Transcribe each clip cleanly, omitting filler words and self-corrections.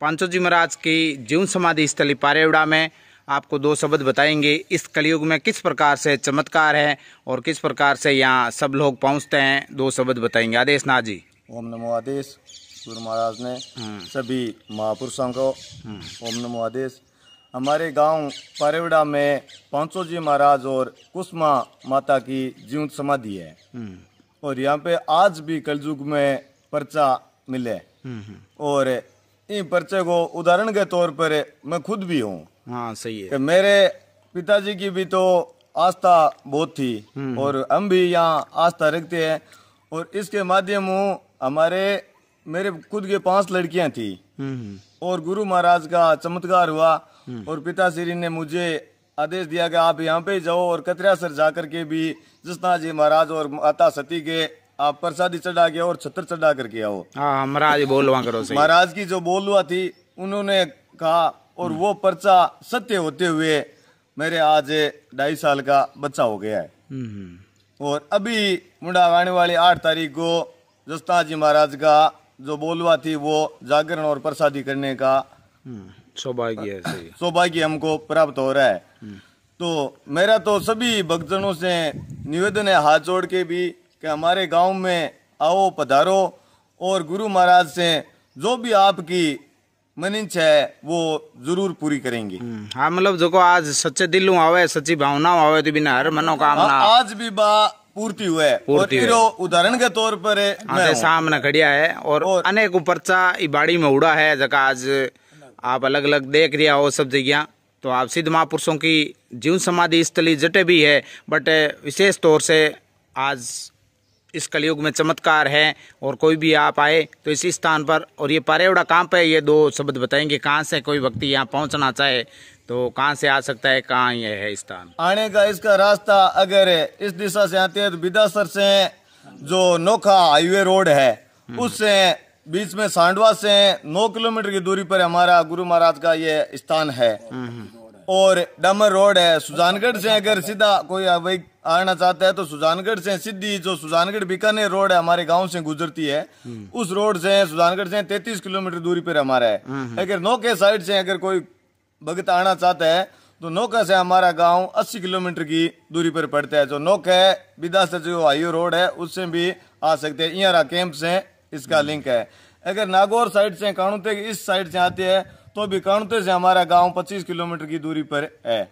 पांचों जी महाराज की जीवन समाधि स्थली पारेवड़ा में आपको दो शब्द बताएंगे। इस कलयुग में किस प्रकार से चमत्कार है और किस प्रकार से यहाँ सब लोग पहुँचते हैं, दो शब्द बताएंगे। आदेश नाथ जी। ओम नमो आदेश। गुरु महाराज ने सभी महापुरुषों को ओम नमो आदेश। हमारे गांव पारेवड़ा में पांचों जी महाराज और कुसुमा माता की जीवन समाधि है और यहाँ पे आज भी कलयुग में पर्चा मिले और इन पर्चे को उदाहरण के तौर पर मैं खुद भी हूँ। हाँ सही है। कि मेरे पिताजी की भी तो आस्था बहुत थी और हम भी यहाँ आस्था रखते हैं और इसके माध्यम हमारे मेरे खुद के 5 लड़कियां थी और गुरु महाराज का चमत्कार हुआ और पिताश्री ने मुझे आदेश दिया कि आप यहाँ पे जाओ और कतरियासर जाकर के भी जसनाथ जी महाराज और माता सती के आप प्रसादी चढ़ा के और छत्र चढ़ा करके आओ। हाँ महाराज बोलवा करो। महाराज की जो बोलवा थी उन्होंने कहा और वो पर्चा सत्य होते हुए मेरे आज 2.5 साल का बच्चा हो गया है। और अभी मुंडा आने वाली 8 तारीख को जसनाथ जी महाराज का जो बोलवा थी वो जागरण और प्रसादी करने का सौभाग्य हमको प्राप्त हो रहा है। तो मेरा तो सभी भक्तजनों से निवेदन है हाथ जोड़ के भी कि हमारे गांव में आओ पधारो और गुरु महाराज से जो भी आपकी मनीष है वो जरूर पूरी करेंगे। हाँ मतलब जो को आज सच्चे दिल आवे सच्ची भावना आवे तो बिना हर मनोकामना आज भी बा पूर्ति हुए और उदाहरण के तौर पर सामने खड़िया है और अनेक पर्चा बाड़ी में उड़ा है जगह आज आप अलग अलग देख रिया हो सब जगह। तो आप सिद्ध महापुरुषों की जीवन समाधि स्थली जटे भी है बट विशेष तौर से आज इस कलयुग में चमत्कार है और कोई भी आप आए तो इसी स्थान पर। और ये पारेवड़ा कहाँ पे, ये दो शब्द बताएंगे। कहाँ से कोई व्यक्ति यहाँ पहुँचना चाहे तो कहाँ से आ सकता है, कहाँ ये है स्थान आने का? इसका रास्ता अगर इस दिशा से आते हैं तो बिदासर से जो नोखा हाईवे रोड है उससे बीच में सांडवा से 9 किलोमीटर की दूरी पर हमारा गुरु महाराज का ये स्थान है। और डामर रोड है। सुजानगढ़ से अगर सीधा कोई आना चाहता है तो सुजानगढ़ से सीधी जो सुजानगढ़ बीकानेर रोड है हमारे गांव से गुजरती है, उस रोड से सुजानगढ़ से 33 किलोमीटर दूरी पर हमारा है। अगर नौके साइड से अगर कोई भगत आना चाहता है तो नौका से हमारा गांव 80 किलोमीटर की दूरी पर पड़ता है। जो नौका है बिदा से जो हाईवे रोड है उससे भी आ सकते हैं। इयारा कैंप से इसका लिंक है। अगर नागौर साइड से काणुते इस साइड से आते हैं तो भी काणुते से हमारा गांव 25 किलोमीटर की दूरी पर है।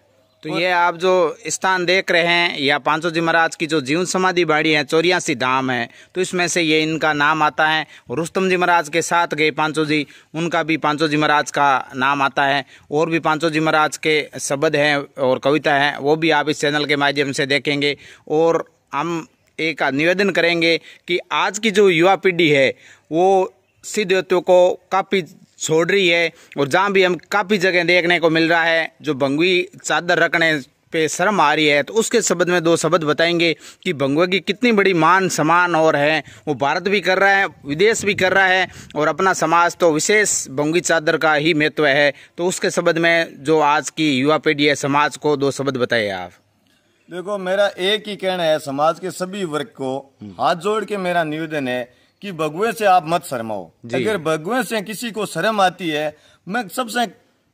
तो ये आप जो स्थान देख रहे हैं या पांचों जी महाराज की जो जीवन समाधि बाड़ी है 84 धाम है तो इसमें से ये इनका नाम आता है। और रुस्तम जी महाराज के साथ गए पांचों जी, उनका भी पांचों जी महाराज का नाम आता है। और भी पांचों जी महाराज के शब्द हैं और कविता है वो भी आप इस चैनल के माध्यम से देखेंगे। और हम एक निवेदन करेंगे कि आज की जो युवा पीढ़ी है वो सिद्धयों को काफ़ी छोड़ रही है और जहाँ भी हम काफ़ी जगह देखने को मिल रहा है जो भंगवी चादर रखने पे शर्म आ रही है। तो उसके शब्द में दो शब्द बताएंगे कि भंगवे की कितनी बड़ी मान सम्मान और है, वो भारत भी कर रहा है, विदेश भी कर रहा है और अपना समाज तो विशेष भंगवी चादर का ही महत्व है। तो उसके शब्द में जो आज की युवा पीढ़ी है समाज को दो शब्द बताइए आप। देखो मेरा एक ही कहना है समाज के सभी वर्ग को हाथ जोड़ के मेरा निवेदन है कि भगवे से आप मत शर्माओ। अगर भगवे से किसी को शर्म आती है, मैं सबसे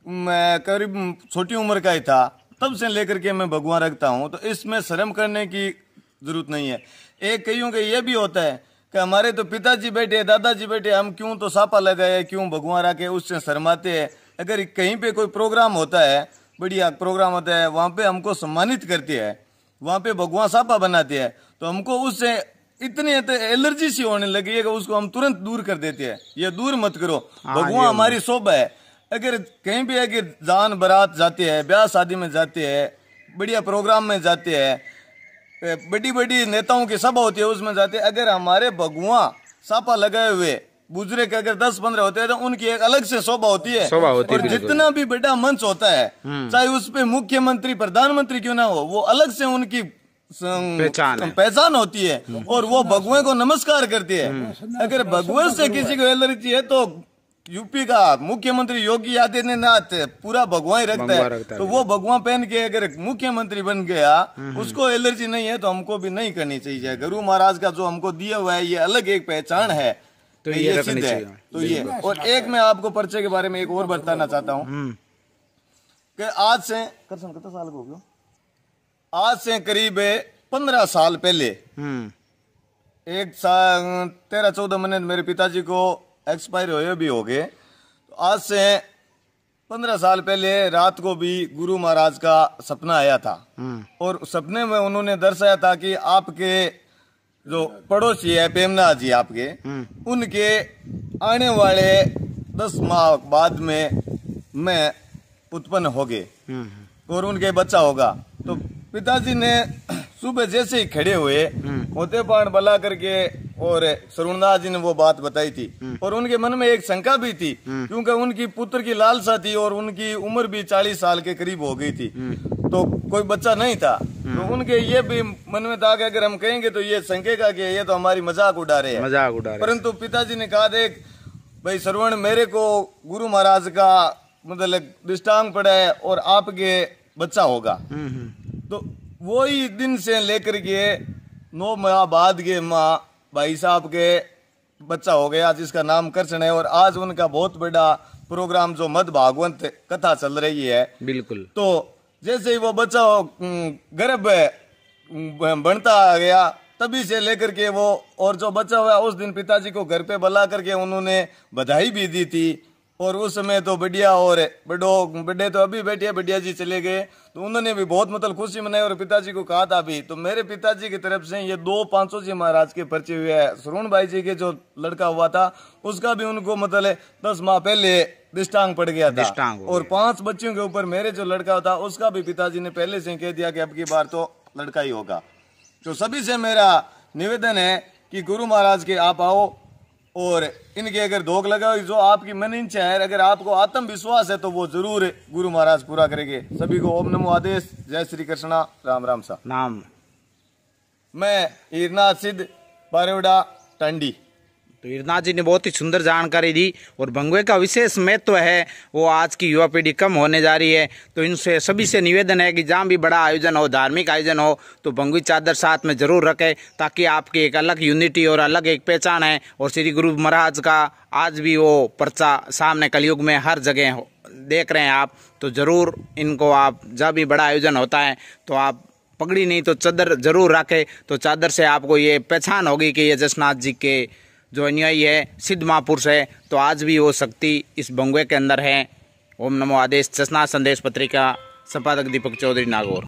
करीब छोटी उम्र का ही था तब से लेकर के मैं भगवा रखता हूं, तो इसमें शर्म करने की जरूरत नहीं है। एक कईयों के ये भी होता है कि हमारे तो पिताजी बैठे दादाजी बैठे हम क्यों तो सापा लगाए क्यों भगवा रखे, उससे शर्माते हैं। अगर कहीं पे कोई प्रोग्राम होता है, बढ़िया प्रोग्राम होता है, वहां पे हमको सम्मानित करते हैं, वहां पे भगवा सापा बनाते हैं, तो हमको उससे इतनी एलर्जी सी होने लगी है कि उसको हम तुरंत दूर कर देते हैं। ये दूर मत करो, भगवा हमारी शोभा है। अगर कहीं भी अगर जान बारात जाते हैं, ब्याह शादी में जाते हैं, बढ़िया प्रोग्राम में जाते हैं, बड़ी बड़ी नेताओं की सभा होती है उसमें जाते हैं, अगर हमारे भगवा सापा लगाए हुए बुजुर्ग के अगर 10-15 होते हैं तो उनकी एक अलग से शोभा होती है। और जितना भी बड़ा मंच होता है चाहे उस पे मुख्यमंत्री प्रधानमंत्री क्यों ना हो, वो अलग से उनकी पहचान होती है और वो भगवे को नमस्कार करती है। अगर भगवे से किसी को एलर्जी है तो यूपी का मुख्यमंत्री योगी आदित्यनाथ पूरा भगवा ही रखता है, तो वो भगवा पहन के अगर मुख्यमंत्री बन गया उसको एलर्जी नहीं है तो हमको भी नहीं करनी चाहिए। गुरु महाराज का जो हमको दिया हुआ है ये अलग एक पहचान है तो ये रखनी सिद्ध है। चाहिए। तो ये, और एक मैं आपको पर्चे के बारे में एक और बताना चाहता हूँ कि आज से कितना साल हो गया, आज से करीब 15 साल पहले, एक साल 13-14 महीने मेरे पिताजी को एक्सपायर हुए भी हो गए। तो आज से 15 साल पहले रात को भी गुरु महाराज का सपना आया था, और सपने में उन्होंने दर्शाया था कि आपके जो पड़ोसी है पेमना जी आपके, उनके आने वाले 10 माह बाद में मैं उत्पन्न हो गए और उनके बच्चा होगा। तो पिताजी ने सुबह जैसे ही खड़े हुए होते पान बला करके और सरुणदास जी ने वो बात बताई थी, और उनके मन में एक शंका भी थी क्योंकि उनकी पुत्र की लालसा थी और उनकी उम्र भी 40 साल के करीब हो गई थी, तो कोई बच्चा नहीं था। तो उनके ये भी मन में था कि अगर हम कहेंगे तो ये शंकेगा कि ये तो हमारी मजाक उड़ा रहे हैं। परंतु पिताजी ने कहा, देख भाई श्रवण, मेरे को गुरु महाराज का मतलब दृष्टांत पड़ा है और आपके बच्चा होगा। तो वही दिन से लेकर के 9 माह बाद के माँ भाई साहब के बच्चा हो गया जिसका नाम कृष्ण है, और आज उनका बहुत बड़ा प्रोग्राम जो मद भागवत कथा चल रही है। बिल्कुल। तो जैसे ही वो बच्चा गर्भ बनता गया तभी से लेकर के वो, और जो बच्चा हुआ उस दिन पिताजी को घर पे बुला करके उन्होंने बधाई भी दी थी, और उस समय तो बढ़िया, और बड़े तो अभी बैठे बढ़िया जी चले गए, तो उन्होंने भी बहुत मतलब खुशी मनाई और पिताजी को कहा था भी। तो मेरे पिताजी की तरफ से ये 2 500 जी महाराज के पर्चे हुए हैं। श्रवण भाई जी के जो लड़का हुआ था उसका भी उनको मतलब 10 माह पहले दृष्टांत पड़ गया था, और 5 बच्चियों के ऊपर मेरे जो लड़का था उसका भी पिताजी ने पहले से कह दिया कि अब की बार तो लड़का ही होगा। तो सभी से मेरा निवेदन है कि गुरु महाराज के आप आओ और इनके अगर धोख लगाओ, जो आपकी मन इच्छा है, अगर आपको आत्मविश्वास है तो वो जरूर गुरु महाराज पूरा करेंगे। सभी को ओम नमो आदेश, जय श्री कृष्णा, राम राम सा। नाम मैं हीरनाथ सिद्ध बारेवड़ा टांडी। तो हीरनाथ जी ने बहुत ही सुंदर जानकारी दी, और भंगुए का विशेष महत्व है वो आज की युवा पीढ़ी कम होने जा रही है। तो इनसे सभी से निवेदन है कि जहाँ भी बड़ा आयोजन हो, धार्मिक आयोजन हो, तो भंगुई चादर साथ में जरूर रखें, ताकि आपकी एक अलग यूनिटी और अलग एक पहचान है। और श्री गुरु महाराज का आज भी वो पर्चा सामने कलयुग में हर जगह देख रहे हैं आप, तो जरूर इनको आप जब भी बड़ा आयोजन होता है तो आप पगड़ी नहीं तो चादर जरूर रखें, तो चादर से आपको ये पहचान होगी कि ये जसनाथ जी के जो अनुयायी है, सिद्ध महापुरुष है। तो आज भी वो शक्ति इस भंगुए के अंदर है। ओम नमो आदेश। जसनाथ संदेश पत्रिका, संपादक दीपक चौधरी, नागौर।